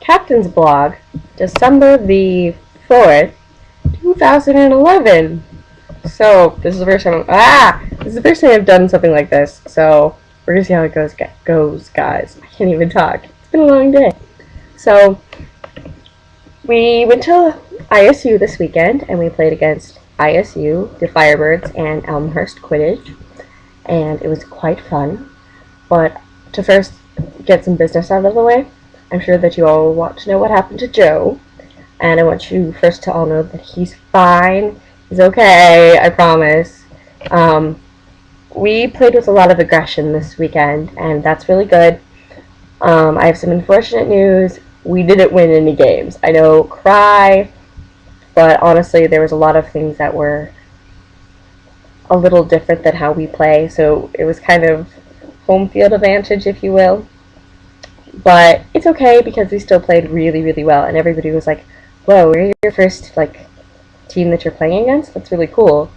Captains Vlog, December the 4th, 2011. So, this is the first time I've done something like this, so we're gonna see how it goes, guys. I can't even talk. It's been a long day. So, we went to ISU this weekend, and we played against ISU, the Firebirds, and NarglesQuidditch, and it was quite fun. But to first get some business out of the way, I'm sure that you all want to know what happened to Joe, and I want you first to all know that he's fine. He's okay, I promise. We played with a lot of aggression this weekend, and that's really good. I have some unfortunate news. We didn't win any games. I know, cry, but honestly, there was a lot of things that were a little different than how we play, so it was kind of home field advantage, if you will. But it's okay because we still played really, really well, and everybody was like, whoa, we're your first, team that you're playing against? That's really cool.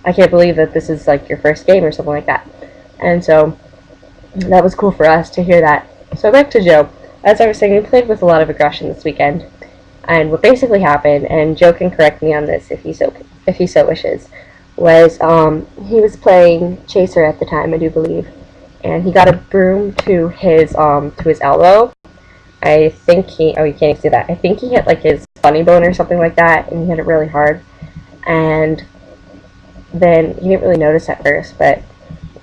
I can't believe that this is, your first game or something like that. And so, that was cool for us to hear that. So back to Joe. As I was saying, we played with a lot of aggression this weekend. And what basically happened, and Joe can correct me on this if he so wishes, was he was playing Chaser at the time, I do believe, and he got a broom to his elbow. I think you can't even see that. I think he hit his funny bone or something like that, and he hit it really hard. And then he didn't really notice at first, but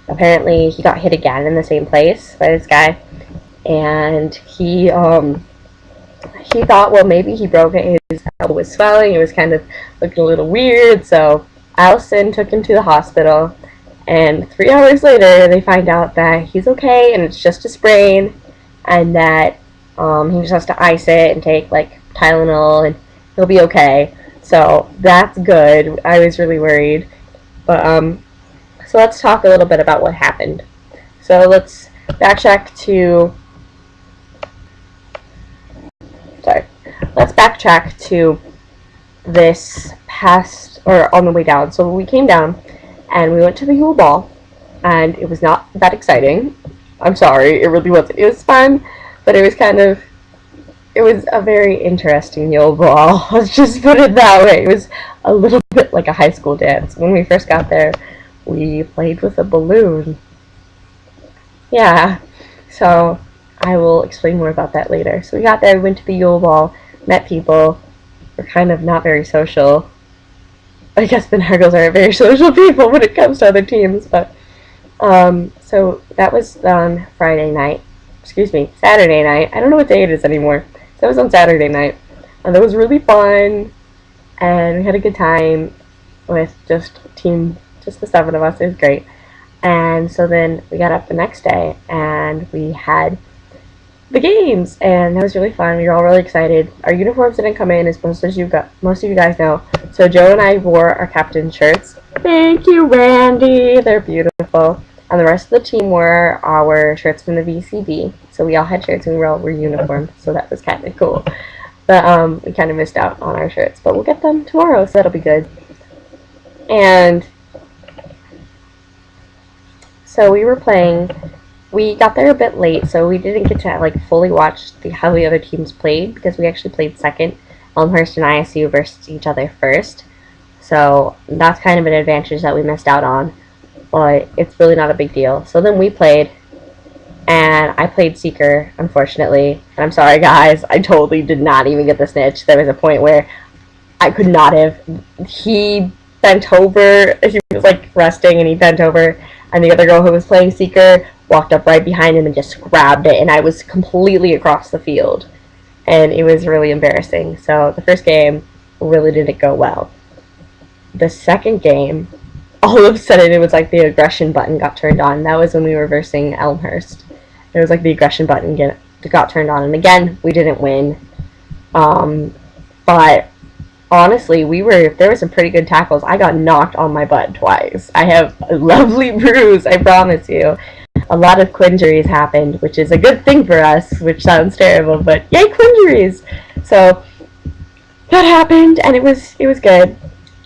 apparently he got hit again in the same place by this guy, and he thought, well, maybe he broke it. His elbow was swelling. It was kind of looking a little weird, so Allison took him to the hospital, and 3 hours later they find out that he's okay and it's just a sprain, and that he just has to ice it and take Tylenol and he'll be okay. So that's good. I was really worried. But so let's talk a little bit about what happened. So let's backtrack to this past, or on the way down. So we came down and we went to the Yule Ball, and it was not that exciting. I'm sorry, it really wasn't. It was fun, but it was a very interesting Yule Ball. Let's just put it that way. It was a little bit like a high school dance. When we first got there, we played with a balloon. Yeah, so I will explain more about that later. So we got there, we went to the Yule Ball, met people. We're kind of not very social. I guess the Nargles aren't very social people when it comes to other teams, but so that was on Saturday night. I don't know what day it is anymore. So that was on Saturday night, and that was really fun, and we had a good time with just the 7 of us. It was great. And so then we got up the next day, and we had the games, and that was really fun. We were all really excited. Our uniforms didn't come in, as most of you guys know. So Joe and I wore our captain shirts. Thank you, Randy. They're beautiful. And the rest of the team wore our shirts from the VCB. So we all had shirts and we all were uniformed. So that was kind of cool. But we kind of missed out on our shirts. But we'll get them tomorrow, so that'll be good. And so we were playing. We got there a bit late, so we didn't get to fully watch how the other teams played, because we actually played second. Elmhurst and ISU versus each other first. So that's kind of an advantage that we missed out on, but it's really not a big deal. So then we played, and I played Seeker, unfortunately. And I'm sorry, guys, I totally did not even get the snitch. There was a point where I could not have. He bent over. He was resting, and he bent over, and the other girl who was playing Seeker walked up right behind him and just grabbed it, and I was completely across the field, and it was really embarrassing. So the first game really didn't go well. The second game, all of a sudden, it was the aggression button got turned on. That was when we were versing Elmhurst. It was the aggression button got turned on, and again, we didn't win. But honestly, there were some pretty good tackles. I got knocked on my butt twice. I have a lovely bruise, I promise you. A lot of quinjuries happened, which is a good thing for us, which sounds terrible, but yay, quinjuries! So that happened, and it was good.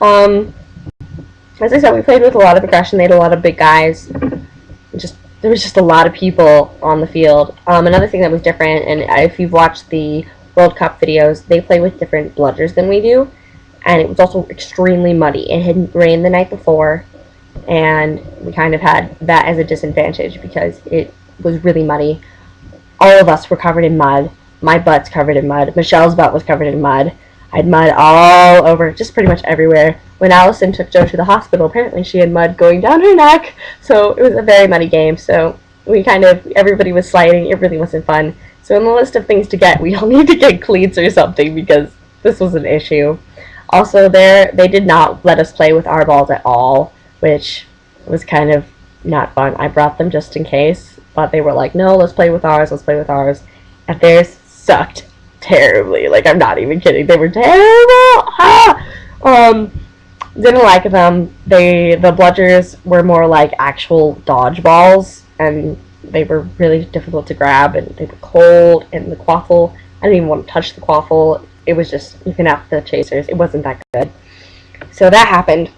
As I said, we played with a lot of aggression. They had a lot of big guys. There was just a lot of people on the field. Another thing that was different, and if you've watched the World Cup videos, they play with different bludgers than we do, and it was also extremely muddy. It had rained the night before, and we kind of had that as a disadvantage because it was really muddy. All of us were covered in mud. My butt's covered in mud. Michelle's butt was covered in mud. I had mud all over, just pretty much everywhere. When Allison took Joe to the hospital, apparently she had mud going down her neck, so it was a very muddy game. So everybody was sliding. It really wasn't fun. So in the list of things to get, we all need to get cleats or something because this was an issue. Also, they did not let us play with our balls at all, which was kind of not fun. I brought them just in case, but they were like, no, let's play with ours, and theirs sucked terribly. Like, I'm not even kidding. They were terrible. Didn't like them. The bludgers were more like actual dodgeballs, and they were really difficult to grab, and they were cold, and the quaffle, I didn't even want to touch the quaffle. It was just, you can have the chasers. It wasn't that good. So that happened.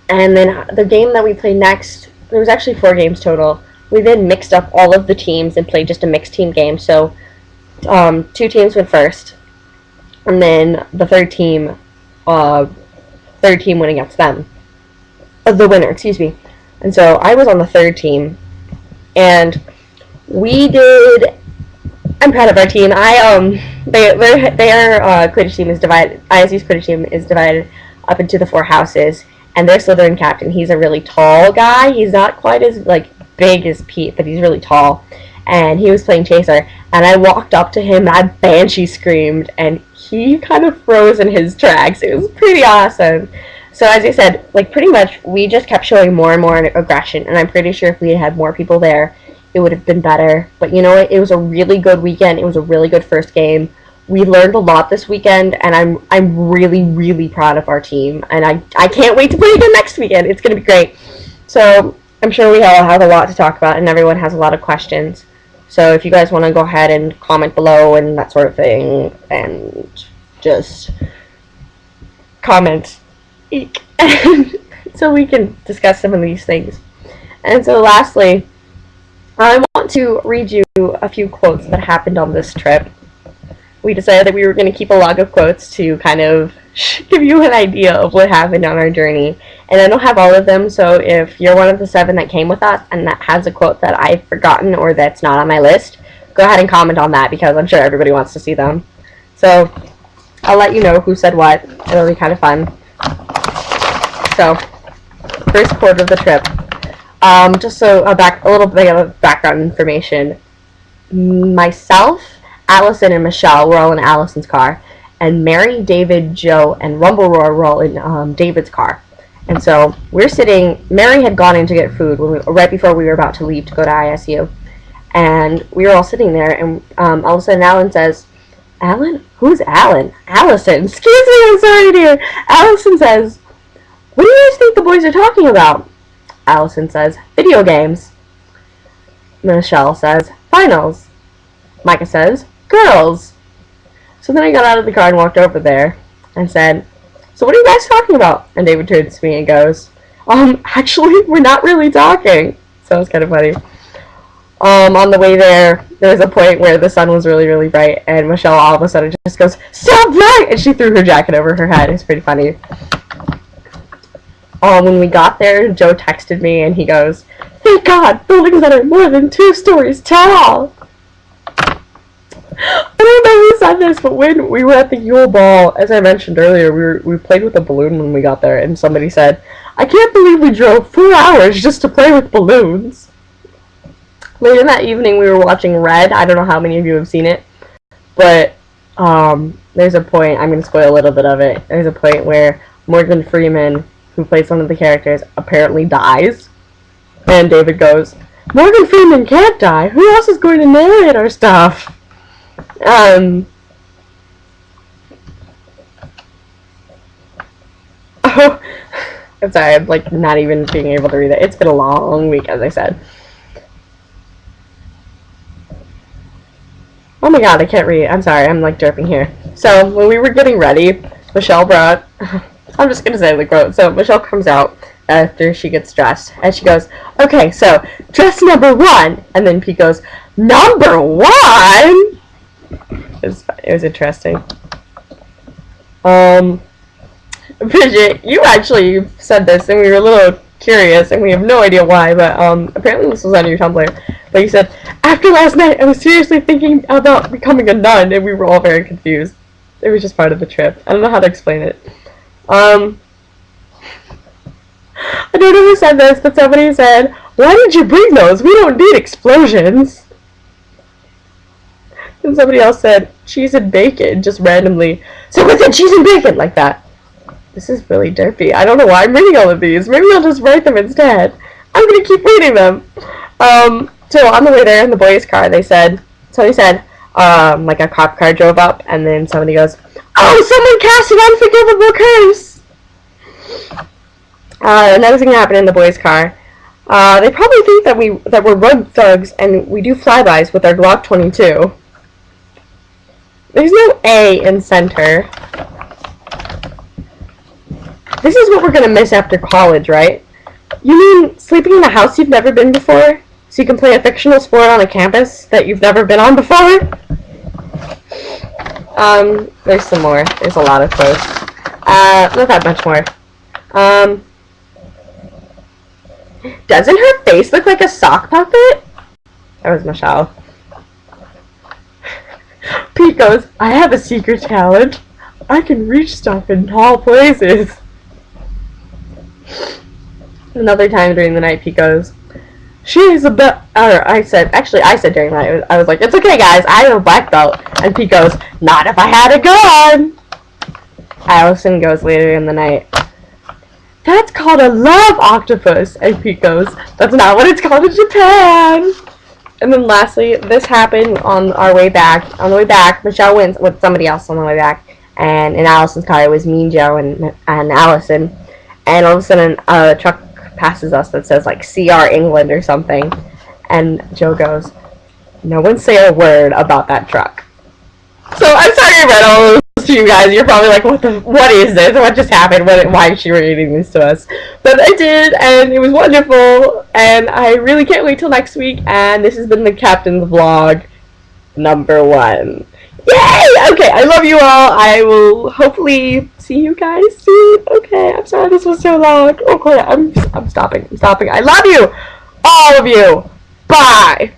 And then the game that we played next, there was actually 4 games total. We then mixed up all of the teams and played just a mixed team game. So 2 teams went first, and then the third team went against them. The winner, excuse me. And so I was on the third team, and we did. I'm proud of our team. Their Quidditch team is divided. ISU's Quidditch team is divided up into the 4 houses, and their Slytherin captain. He's a really tall guy. He's not quite as big as Pete, but he's really tall. And he was playing chaser, and I walked up to him, and I banshee screamed, and he kind of froze in his tracks. It was pretty awesome. So as I said, pretty much we just kept showing more and more aggression, and I'm pretty sure if we had more people there, it would have been better. But you know what? It was a really good weekend. It was a really good first game. We learned a lot this weekend, and I'm really, really proud of our team. And I can't wait to play again next weekend. It's going to be great. So I'm sure we all have a lot to talk about, and everyone has a lot of questions. So if you guys want to go ahead and comment below and that sort of thing, and just comment, so we can discuss some of these things. And so lastly, I want to read you a few quotes that happened on this trip. We decided that we were going to keep a log of quotes to kind of give you an idea of what happened on our journey. And I don't have all of them, so if you're one of the 7 that came with us and that has a quote that I've forgotten or that's not on my list, go ahead and comment on that because I'm sure everybody wants to see them. So I'll let you know who said what. It'll be kind of fun. So, first quote of the trip. Just so a little bit of background information. Myself, Allison, and Michelle were all in Allison's car, and Mary, David, Joe, and Rumble Roar were all in David's car. And so we're sitting. Mary had gone in to get food right before we were about to leave to go to ISU, and we were all sitting there. And all of a sudden, Alan says, "Alan, who's Alan?" Allison, excuse me, I'm sorry, dear. Allison says, "What do you guys think the boys are talking about?" Allison says, "Video games." Michelle says, "Finals." Micah says, "Girls." So then I got out of the car and walked over there and said, "So what are you guys talking about?" And David turns to me and goes, "Actually, we're not really talking." So it was kind of funny. On the way there was a point where the sun was really, really bright, and Michelle all of a sudden just goes, "Stop bright!" And she threw her jacket over her head. It was pretty funny. When we got there, Joe texted me, and he goes, "Thank God, buildings that are more than 2 stories tall." I don't know who said this, but when we were at the Yule Ball, as I mentioned earlier, we played with a balloon when we got there, and somebody said, "I can't believe we drove 4 hours just to play with balloons." Later that evening, we were watching Red. I don't know how many of you have seen it, but there's a point, I'm going to spoil a little bit of it, there's a point where Morgan Freeman, who plays one of the characters, apparently dies, and David goes, "Morgan Freeman can't die. Who else is going to narrate our stuff?" Oh, I'm sorry, I'm not even being able to read it. It's been a long week, as I said. Oh my god, I can't read. I'm sorry, I'm derping here. So, when we were getting ready, Michelle brought... I'm just going to say the quote. So, Michelle comes out after she gets dressed, and she goes, "Okay, so, dress number 1. And then Pete goes, "Number 1?" It's fine. It was interesting. Bridget, you actually said this, and we were a little curious, and we have no idea why, but apparently this was on your Tumblr. But you said, after last night, I was seriously thinking about becoming a nun, and we were all very confused. It was just part of the trip. I don't know how to explain it. I don't know who said this, but somebody said, why did you bring those? We don't need explosions. And somebody else said, cheese and bacon, just randomly. Someone said cheese and bacon, like that. This is really derpy. I don't know why I'm reading all of these. Maybe I'll just write them instead. I'm gonna keep reading them. So on the way there in the boys' car, somebody said, like a cop car drove up, and then somebody goes, oh, someone cast an unforgivable curse! Another thing happened in the boys' car. They probably think that we're road thugs, and we do flybys with our Glock 22. There's no A in center. This is what we're gonna miss after college, right? You mean sleeping in a house you've never been before? So you can play a fictional sport on a campus that you've never been on before? There's some more. There's a lot of quotes. Not that much more. Doesn't her face look like a sock puppet? That was Michelle. Pete goes, I have a secret talent. I can reach stuff in tall places. Another time during the night, Pete goes, she is a belt. I said during the night, I was like, it's okay, guys, I have a black belt. And Pete goes, not if I had a gun. Allison goes later in the night, that's called a love octopus. And Pete goes, that's not what it's called in Japan. And then lastly, this happened on our way back. On the way back, Michelle went with somebody else on the way back. And in Allison's car, it was me, Joe, and Allison. And all of a sudden, a truck passes us that says, like, CR England or something. And Joe goes, no one say a word about that truck. So I'm sorry I read all those to you guys. You're probably like, what is this? What just happened? Why is she reading this to us? But I did, and it was wonderful. And I really can't wait till next week. And this has been the Captain's Vlog #1. Yay! Okay, I love you all. I will hopefully see you guys soon. Okay, I'm sorry this was so long. Okay, I'm stopping. I love you, all of you. Bye.